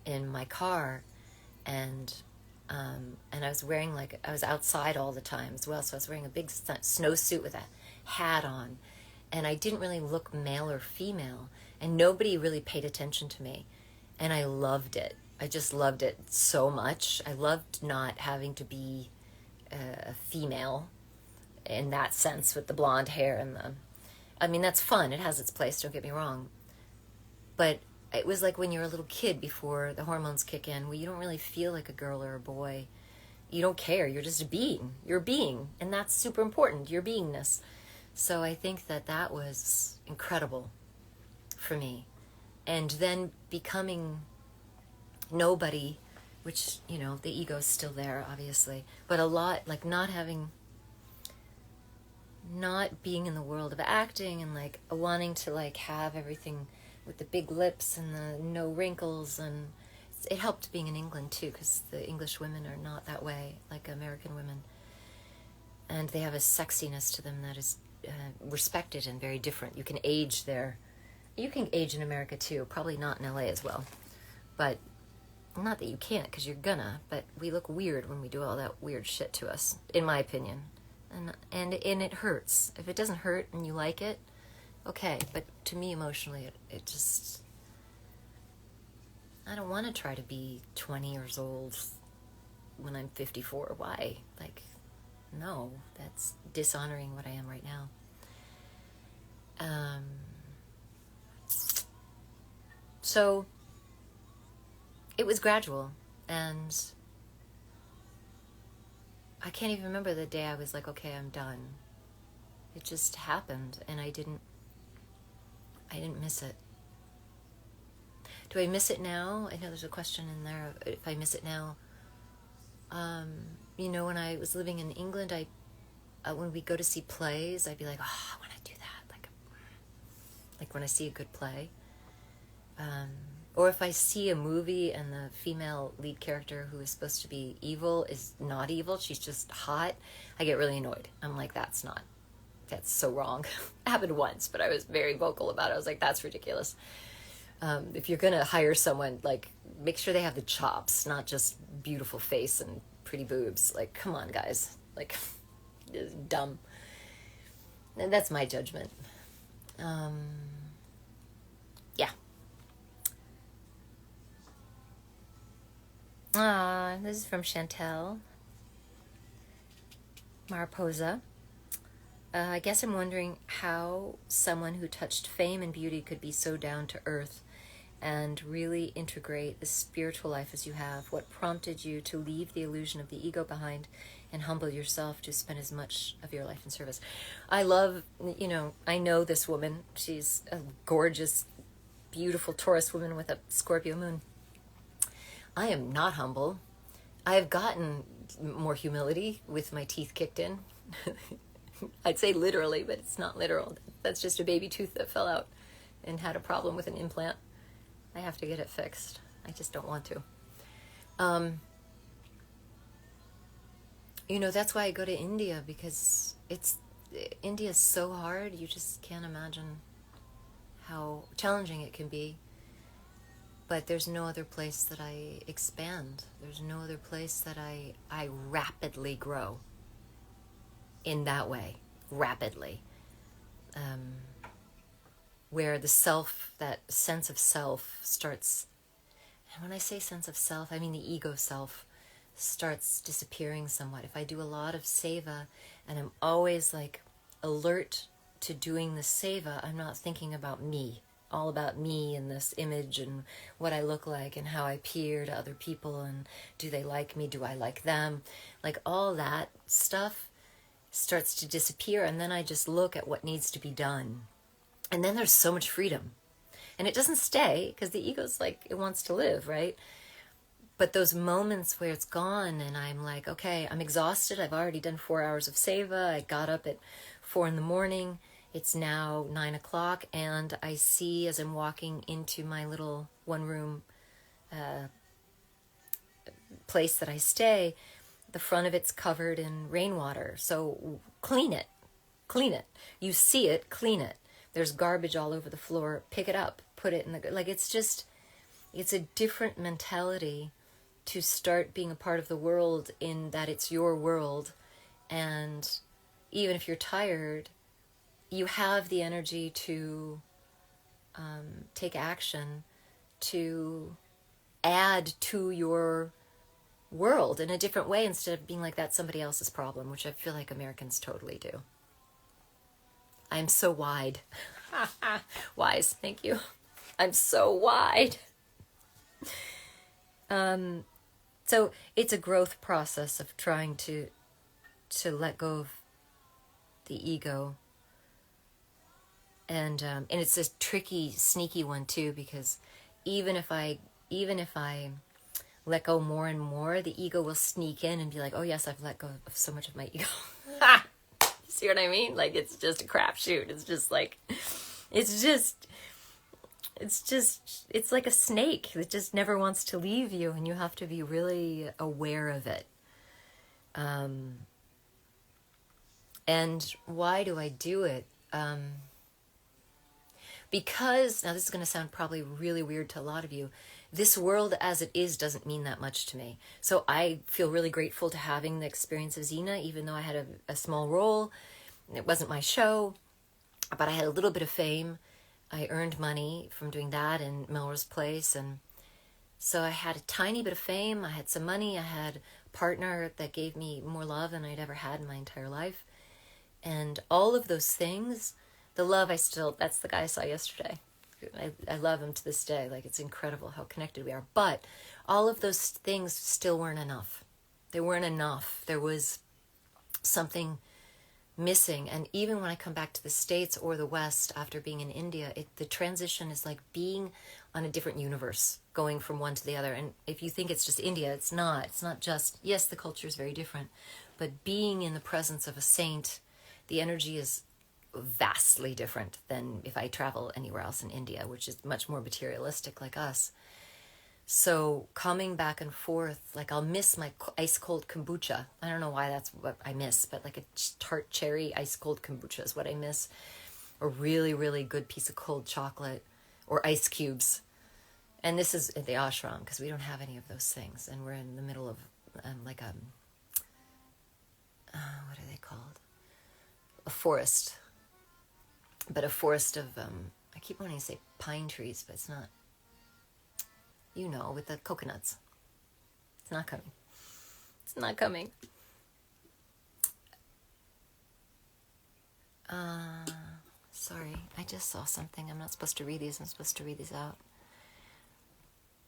in my car, and I was wearing I was outside all the time as well, so I was wearing a big snowsuit with a hat on, and I didn't really look male or female, and nobody really paid attention to me, and I loved it. I just loved it so much. I loved not having to be a female in that sense, with the blonde hair and that's fun. It has its place, don't get me wrong. But it was like when you're a little kid before the hormones kick in, where you don't really feel like a girl or a boy. You don't care. You're just a being. You're a being. And that's super important, your beingness. So I think that was incredible for me. And then becoming nobody which, you know, the ego's still there, obviously. But a lot, like not being in the world of acting and like wanting to like have everything with the big lips and the no wrinkles, and it helped being in England too, because the English women are not that way like American women, and they have a sexiness to them that is respected and very different. You can age there. You can age in America too, probably not in LA as well, but not that you can't, because you're gonna, but we look weird when we do all that weird shit to us, in my opinion. And it hurts. If it doesn't hurt and you like it, okay, but to me emotionally it just, I don't want to try to be 20 years old when I'm 54. Why? Like, no, that's dishonoring what I am right now. So it was gradual, and I can't even remember the day I was like, okay, I'm done. It just happened, and I didn't miss it. Do I miss it now? I know there's a question in there if I miss it now. You know, when I was living in England, when we go to see plays, I'd be like, oh, I want to do that. Like when I see a good play. Or if I see a movie and the female lead character who is supposed to be evil is not evil, she's just hot, I get really annoyed. I'm like, that's so wrong. It happened once, but I was very vocal about it. I was like, that's ridiculous. If you're going to hire someone, like, make sure they have the chops, not just beautiful face and pretty boobs. Like, come on, guys. Like, it's dumb. And that's my judgment. Yeah. This is from Chantel Mariposa. I guess I'm wondering how someone who touched fame and beauty could be so down to earth and really integrate the spiritual life as you have. What prompted you to leave the illusion of the ego behind and humble yourself to spend as much of your life in service? I love, I know this woman. She's a gorgeous, beautiful Taurus woman with a Scorpio moon. I am not humble. I have gotten more humility with my teeth kicked in. I'd say literally, but it's not literal. That's just a baby tooth that fell out and had a problem with an implant. I have to get it fixed. I just don't want to. That's why I go to India, because India's so hard. You just can't imagine how challenging it can be. But there's no other place that I expand. There's no other place that I rapidly grow in that way, rapidly. Where the self, that sense of self starts, and when I say sense of self, I mean the ego self, starts disappearing somewhat. If I do a lot of seva and I'm always like alert to doing the seva, I'm not thinking about me. All about me and this image and what I look like and how I appear to other people and do they like me, do I like them, like all that stuff starts to disappear, and then I just look at what needs to be done, and then there's so much freedom, and it doesn't stay because the ego's like, it wants to live, right? But those moments where it's gone and I'm like, okay, I'm exhausted, I've already done 4 hours of seva, I got up at 4 a.m, it's now 9 o'clock, and I see as I'm walking into my little one-room place that I stay, the front of it's covered in rainwater. So clean it. You see it, clean it. There's garbage all over the floor. Pick it up, put it in the, like, it's a different mentality to start being a part of the world, in that it's your world. And even if you're tired, you have the energy to take action, to add to your world in a different way, instead of being like, that's somebody else's problem, which I feel like Americans totally do. I'm so wide. Wise, thank you. I'm so wide. So it's a growth process of trying to let go of the ego. And it's a tricky, sneaky one too, because even if I let go more and more, the ego will sneak in and be like, oh yes, I've let go of so much of my ego. See what I mean? Like, it's just a crapshoot. It's just like, it's like a snake that just never wants to leave you, and you have to be really aware of it. And why do I do it? Because, now this is going to sound probably really weird to a lot of you, this world as it is doesn't mean that much to me. So I feel really grateful to having the experience of Xena, even though I had a small role. It wasn't my show, but I had a little bit of fame. I earned money from doing that in Melrose Place, and so I had a tiny bit of fame. I had some money. I had a partner that gave me more love than I'd ever had in my entire life. And all of those things, the love that's the guy I saw yesterday. I love him to this day. Like, it's incredible how connected we are. But all of those things still weren't enough. They weren't enough. There was something missing. And even when I come back to the States or the West after being in India, the transition is like being on a different universe, going from one to the other. And if you think it's just India, it's not. It's not just, yes, the culture is very different, but being in the presence of a saint, the energy is vastly different than if I travel anywhere else in India, which is much more materialistic like us. So coming back and forth, like, I'll miss my ice cold kombucha. I don't know why that's what I miss, but like a tart cherry ice cold kombucha is what I miss. A really, really good piece of cold chocolate or ice cubes. And this is at the ashram because we don't have any of those things. And we're in the middle of what are they called? A forest. But a forest of, I keep wanting to say pine trees, but it's not, with the coconuts. It's not coming. It's not coming. Sorry, I just saw something. I'm not supposed to read these. I'm supposed to read these out.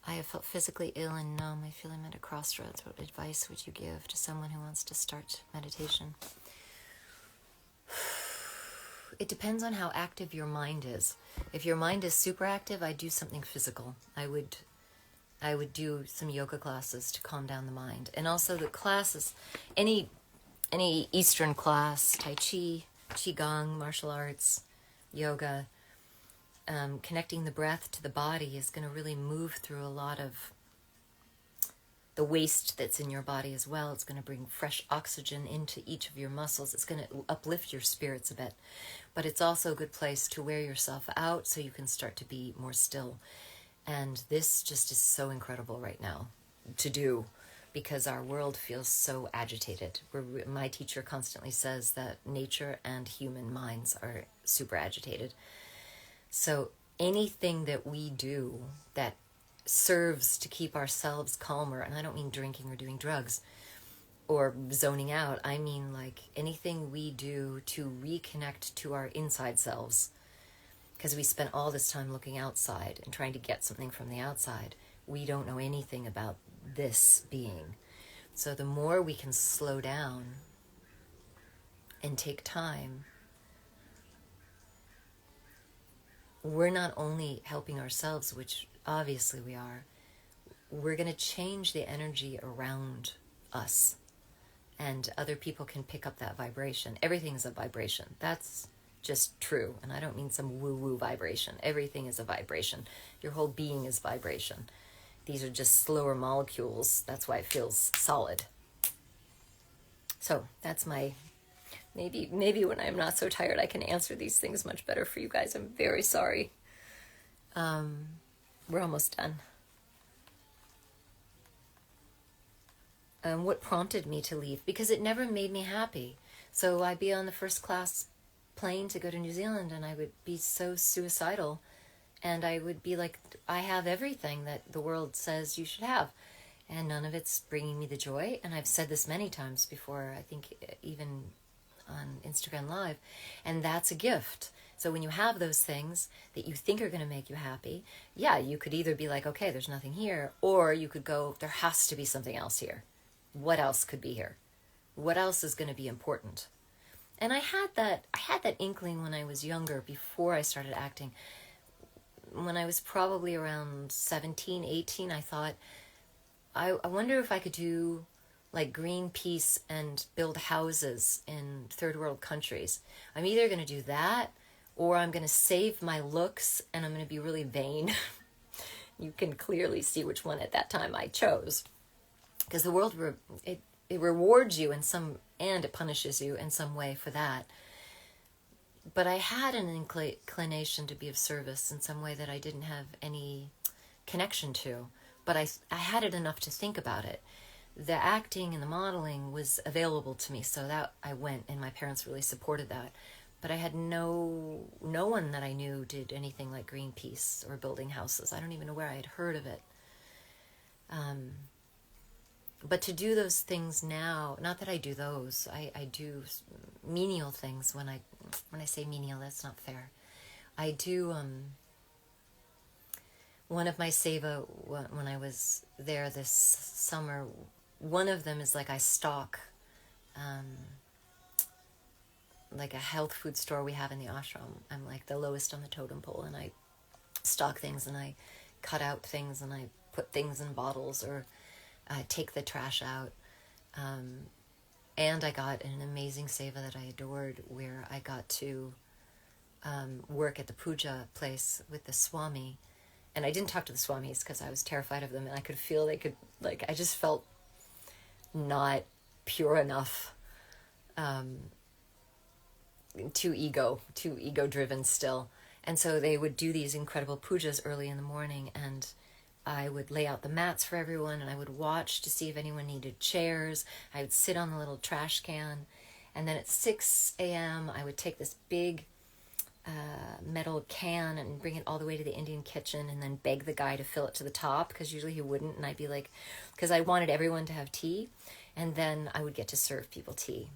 I have felt physically ill and numb. I feel I'm at a crossroads. What advice would you give to someone who wants to start meditation? It depends on how active your mind is. If your mind is super active, I'd do something physical. I would do some yoga classes to calm down the mind. And also the classes, any Eastern class, Tai Chi, Qigong, martial arts, yoga, connecting the breath to the body is going to really move through a lot of the waste that's in your body as well. It's going to bring fresh oxygen into each of your muscles. It's going to uplift your spirits a bit. But it's also a good place to wear yourself out so you can start to be more still. And this just is so incredible right now to do because our world feels so agitated. My teacher constantly says that nature and human minds are super agitated. So anything that we do that serves to keep ourselves calmer, and I don't mean drinking or doing drugs or zoning out, I mean like anything we do to reconnect to our inside selves, because we spent all this time looking outside and trying to get something from the outside. We don't know anything about this being. So the more we can slow down and take time, we're not only helping ourselves, which obviously we are, we're going to change the energy around us. And other people can pick up that vibration. Everything is a vibration. That's just true. And I don't mean some woo-woo vibration. Everything is a vibration. Your whole being is vibration. These are just slower molecules. That's why it feels solid. So that's my... Maybe when I'm not so tired, I can answer these things much better for you guys. I'm very sorry. We're almost done. What prompted me to leave? Because it never made me happy. So I'd be on the first class plane to go to New Zealand, and I would be so suicidal. And I would be like, I have everything that the world says you should have. And none of it's bringing me the joy. And I've said this many times before, I think even on Instagram Live. And that's a gift. So when you have those things that you think are going to make you happy, yeah, you could either be like, okay, there's nothing here. Or you could go, there has to be something else here. What else could be here? What else is going to be important? And I had that inkling when I was younger, before I started acting. When I was probably around 17, 18, I thought, I wonder if I could do like Greenpeace and build houses in third world countries. I'm either going to do that, or I'm going to save my looks and I'm going to be really vain. You can clearly see which one at that time I chose. Because the world, it rewards you in some, and it punishes you in some way for that. But I had an inclination to be of service in some way that I didn't have any connection to. But I had it enough to think about it. The acting and the modeling was available to me, so that I went, and my parents really supported that. But I had no one that I knew did anything like Greenpeace or building houses. I don't even know where I had heard of it. But to do those things now, not that I do those, I do menial things. When I say menial, that's not fair. I do, one of my seva, when I was there this summer, one of them is like I stock like a health food store we have in the ashram. I'm like the lowest on the totem pole, and I stock things, and I cut out things, and I put things in bottles, or take the trash out. And I got an amazing seva that I adored, where I got to work at the puja place with the Swami. And I didn't talk to the Swamis because I was terrified of them, and I could feel they could, like, I just felt not pure enough, too ego driven still. And so they would do these incredible pujas early in the morning, and I would lay out the mats for everyone, and I would watch to see if anyone needed chairs. I would sit on the little trash can, and then at 6 a.m. I would take this big metal can and bring it all the way to the Indian kitchen, and then beg the guy to fill it to the top, because usually he wouldn't, and I'd be like, because I wanted everyone to have tea, and then I would get to serve people tea,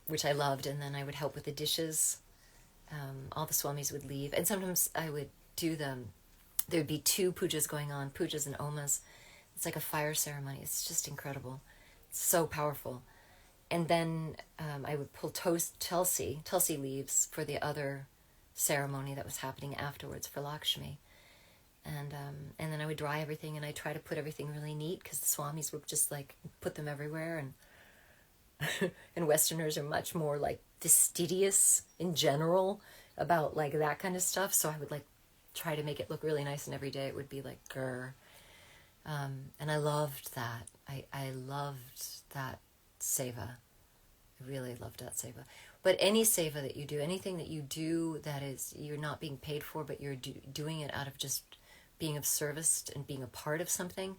which I loved, and then I would help with the dishes. All the Swamis would leave, and sometimes I would do them. There'd be 2 pujas going on, pujas and omas. It's like a fire ceremony. It's just incredible. It's so powerful. And then I would pull Tulsi leaves for the other ceremony that was happening afterwards for Lakshmi. And then I would dry everything, and I try to put everything really neat, because the Swamis would just like put them everywhere, and and Westerners are much more like fastidious in general about like that kind of stuff. So I would like try to make it look really nice, and every day it would be like grr. And I loved that. I loved that seva. I really loved that seva. But any seva that you do, anything that you do that is, you're not being paid for, but you're doing it out of just being of service and being a part of something,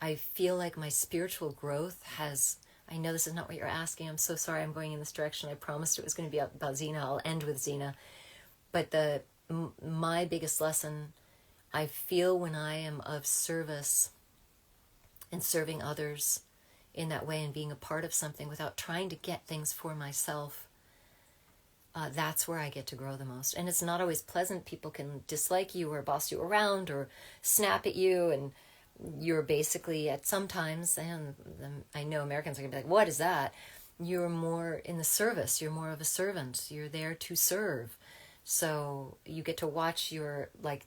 I feel like my spiritual growth has, I know this is not what you're asking, I'm so sorry I'm going in this direction, I promised it was going to be about Xena, I'll end with Xena, but my biggest lesson, I feel when I am of service and serving others in that way and being a part of something without trying to get things for myself, that's where I get to grow the most. And it's not always pleasant. People can dislike you or boss you around or snap at you, and you're basically at sometimes, and I know Americans are going to be like, what is that? You're more in the service. You're more of a servant. You're there to serve. So you get to watch your, like,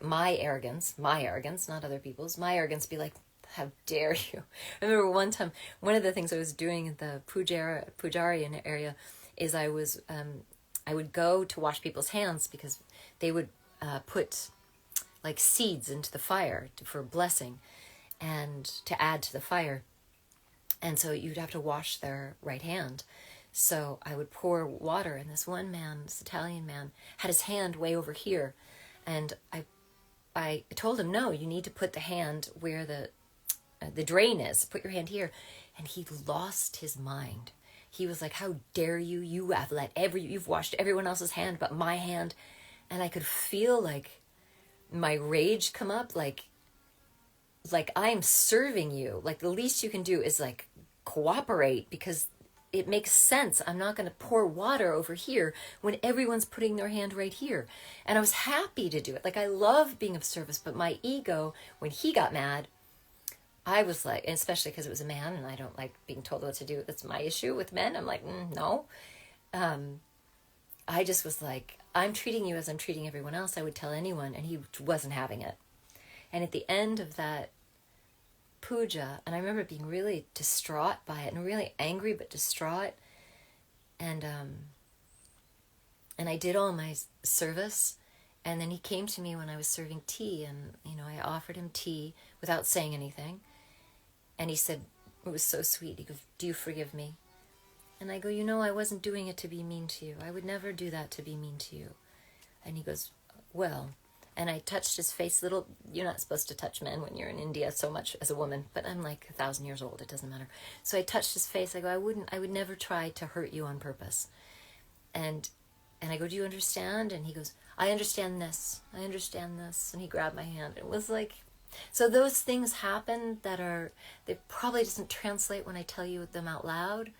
my arrogance, not other people's, my arrogance be like, how dare you? I remember one time, one of the things I was doing in the Pujari area is I would go to wash people's hands, because they would put like seeds into the fire for blessing and to add to the fire. And so you'd have to wash their right hand. So I would pour water, and this one man, this Italian man, had his hand way over here. And I told him, no, you need to put the hand where the drain is. Put your hand here. And he lost his mind. He was like, how dare you? You have you've washed everyone else's hand but my hand. And I could feel like my rage come up, like I'm serving you. Like the least you can do is like cooperate, because it makes sense. I'm not going to pour water over here when everyone's putting their hand right here. And I was happy to do it. Like I love being of service, but my ego, when he got mad, I was like, and especially because it was a man and I don't like being told what to do. That's my issue with men. I'm like, no. I just was like, I'm treating you as I'm treating everyone else. I would tell anyone, and he wasn't having it. And at the end of that puja, and I remember being really distraught by it and really angry but distraught. And I did all my service, and then he came to me when I was serving tea, and I offered him tea without saying anything, and he said, it was so sweet, he goes, "Do you forgive me?" And I go, I wasn't doing it to be mean to you. I would never do that to be mean to you. And he goes, "Well," and I touched his face. You're not supposed to touch men when you're in India so much as a woman, but I'm like 1,000 years old, it doesn't matter. So I touched his face. I go, I would never try to hurt you on purpose. And I go, "Do you understand?" And he goes, I understand this. And he grabbed my hand. It was like, so those things happen they probably doesn't translate when I tell you them out loud,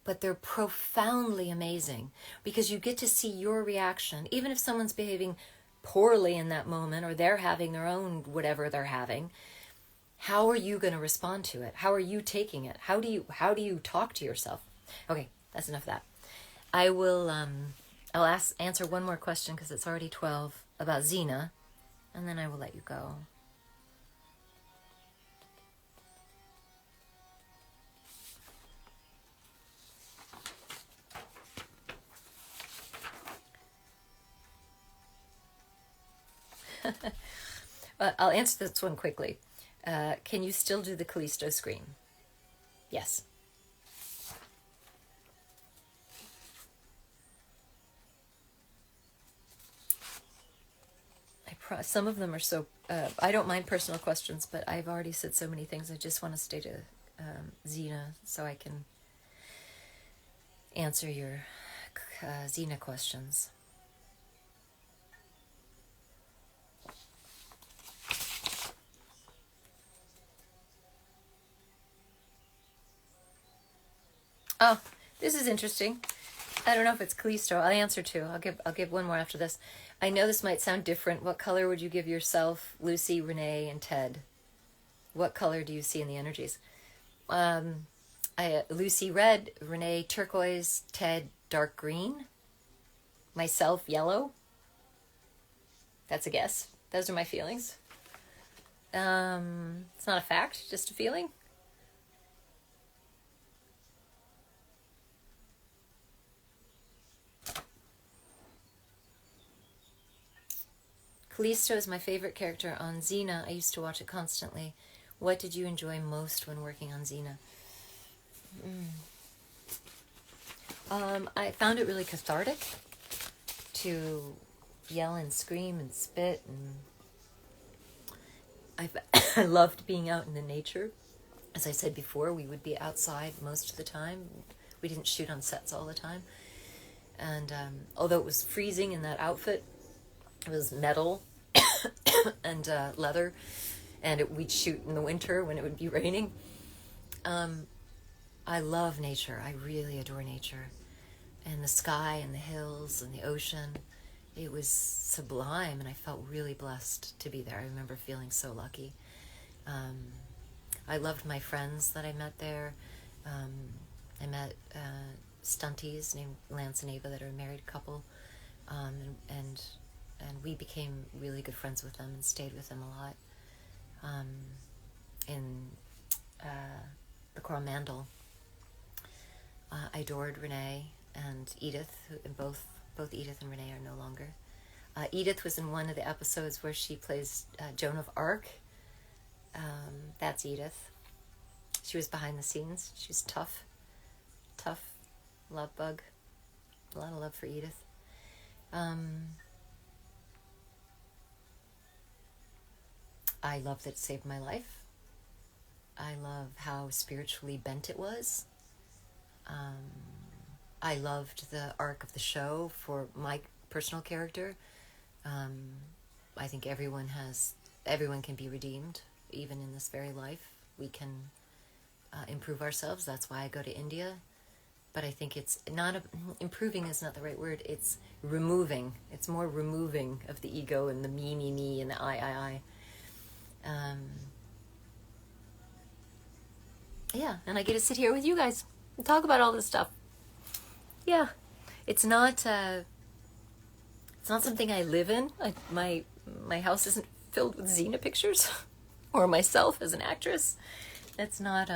but they're profoundly amazing because you get to see your reaction. Even if someone's behaving poorly in that moment, or they're having their own whatever they're having, how are you going to respond to it? How are you taking it? How do you talk to yourself? Okay, that's enough of that. I'll answer one more question because it's already 12 about Xena, and then I will let you go. I'll answer this one quickly. Can you still do the Callisto scream? Yes. Some of them are so... I don't mind personal questions, but I've already said so many things. I just want to stay to Xena so I can answer your Xena questions. Oh, this is interesting. I don't know if it's Callisto. I'll answer two. I'll give one more after this. I know this might sound different. What color would you give yourself, Lucy, Renee, and Ted? What color do you see in the energies? Lucy red, Renee turquoise, Ted dark green, myself yellow. That's a guess. Those are my feelings. It's not a fact, just a feeling. Callisto is my favorite character on Xena. I used to watch it constantly. What did you enjoy most when working on Xena? I found it really cathartic to yell and scream and spit, and I loved being out in the nature. As I said before, we would be outside most of the time. We didn't shoot on sets all the time. And although it was freezing in that outfit, it was metal and leather, and we'd shoot in the winter when it would be raining. I love nature. I really adore nature. And the sky and the hills and the ocean. It was sublime, and I felt really blessed to be there. I remember feeling so lucky. I loved my friends that I met there. I met stunties named Lance and Ava that are a married couple, and we became really good friends with them and stayed with them a lot. In the Coromandel, I adored Renee and Edith, and both Edith and Renee are no longer. Edith was in one of the episodes where she plays Joan of Arc. That's Edith. She was behind the scenes. She was tough love bug. A lot of love for Edith. I love that it saved my life. I love how spiritually bent it was. I loved the arc of the show for my personal character. I think everyone can be redeemed, even in this very life. We can improve ourselves. That's why I go to India. But I think it's not improving is not the right word. It's removing. It's more removing of the ego and the me, and the I. Yeah, and I get to sit here with you guys and talk about all this stuff. Yeah, it's not something I live in. My house isn't filled with Xena pictures. or myself as an actress. It's not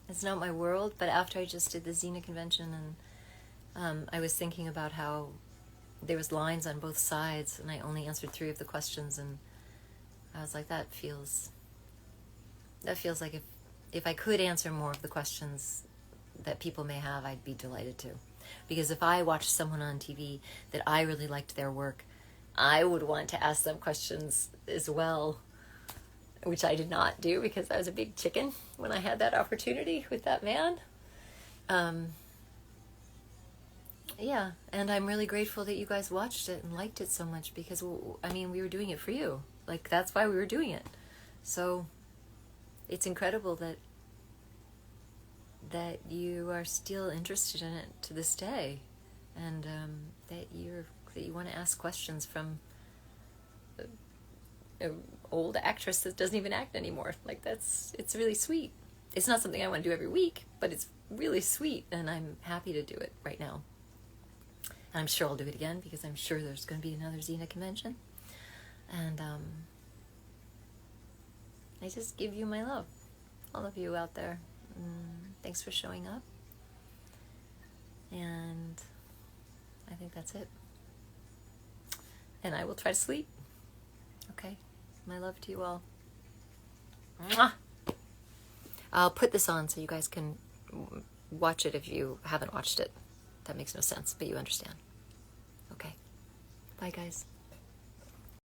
my world. But after I just did the Xena convention, and I was thinking about how there was lines on both sides, and I only answered 3 of the questions, and I was like, that feels like if I could answer more of the questions that people may have, I'd be delighted to. Because if I watched someone on TV that I really liked their work, I would want to ask them questions as well, which I did not do because I was a big chicken when I had that opportunity with that man. Yeah, and I'm really grateful that you guys watched it and liked it so much, because, I mean, we were doing it for you. Like, that's why we were doing it. So it's incredible that you are still interested in it to this day, and that you want to ask questions from an old actress that doesn't even act anymore. Like, it's really sweet. It's not something I want to do every week, but it's really sweet, and I'm happy to do it right now. And I'm sure I'll do it again, because I'm sure there's going to be another Xena convention. And I just give you my love, all of you out there. Thanks for showing up. And I think that's it. And I will try to sleep. Okay? My love to you all. Mwah! I'll put this on so you guys can watch it if you haven't watched it. That makes no sense, but you understand. Okay. Bye, guys.